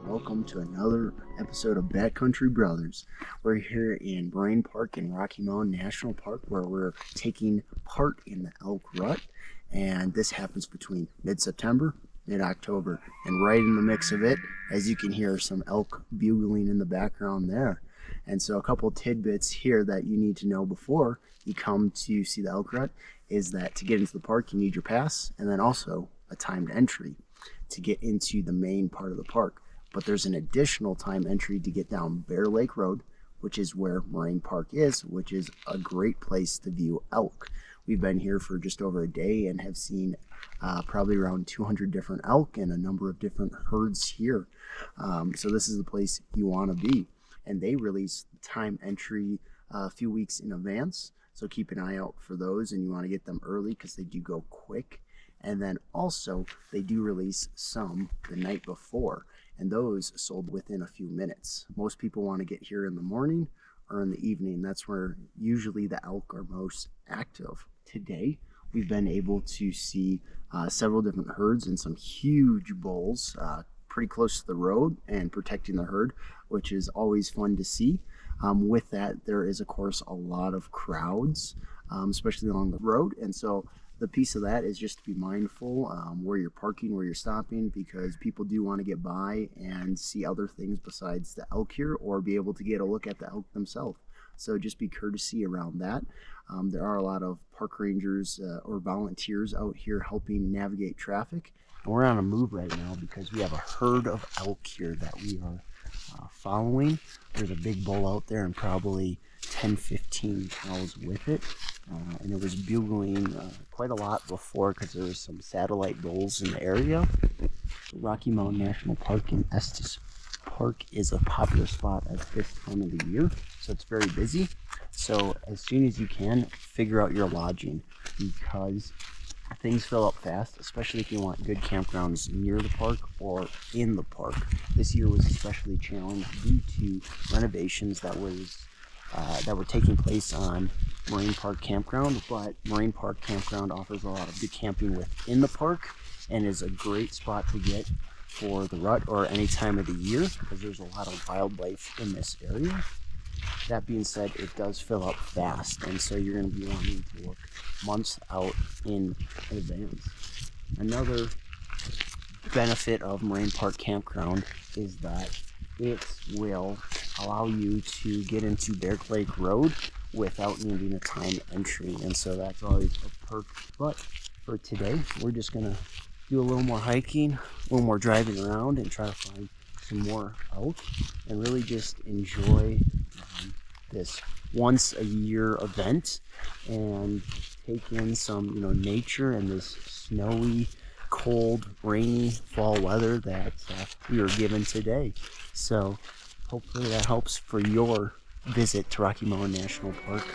welcome to another episode of Backcountry Brothers. We're here in Moraine Park in Rocky Mountain National Park where we're taking part in the Elk Rut, and this happens between mid-September, mid-October, and right in the mix of it, as you can hear some elk bugling in the background there. And so a couple tidbits here that you need to know before you come to see the Elk Rut is that to get into the park you need your pass and then also a timed entry to get into the main part of the park. But there's an additional time entry to get down Bear Lake Road, which is where Moraine Park is, which is a great place to view elk. We've been here for just over a day and have seen probably around 200 different elk and a number of different herds here. So this is the place you want to be. And they release time entry a few weeks in advance, so keep an eye out for those, and you want to get them early because they do go quick. And then also they do release some the night before, and those sold within a few minutes. Most people want to get here in the morning or in the evening. That's where usually the elk are most active. Today we've been able to see several different herds and some huge bulls pretty close to the road and protecting the herd, which is always fun to see. With that, there is of course a lot of crowds, especially along the road, and so the piece of that is just to be mindful where you're parking, where you're stopping, because people do want to get by and see other things besides the elk here, or be able to get a look at the elk themselves. So just be courtesy around that. There are a lot of park rangers or volunteers out here helping navigate traffic. And we're on a move right now because we have a herd of elk here that we are following. There's a big bull out there and probably 10-15 cows with it, and it was bugling quite a lot before because there was some satellite bulls in the area. Rocky Mountain National Park in Estes Park is a popular spot at this time of the year, so it's very busy. So as soon as you can, figure out your lodging, because things fill up fast, especially if you want good campgrounds near the park or in the park. This year was especially challenged due to renovations that were taking place on Moraine Park Campground, but Moraine Park Campground offers a lot of good camping within the park and is a great spot to get for the rut or any time of the year because there's a lot of wildlife in this area. That being said, it does fill up fast, and so you're going to be wanting to look months out in advance. Another benefit of Moraine Park Campground is that it will allow you to get into Bear Lake Road without needing a time entry, and so that's always a perk. But for today, we're just going to do a little more hiking, a little more driving around, and try to find some more elk and really just enjoy this once a year event and take in some nature and this snowy, cold, rainy fall weather that we were given today. So hopefully that helps for your visit to Rocky Mountain National Park.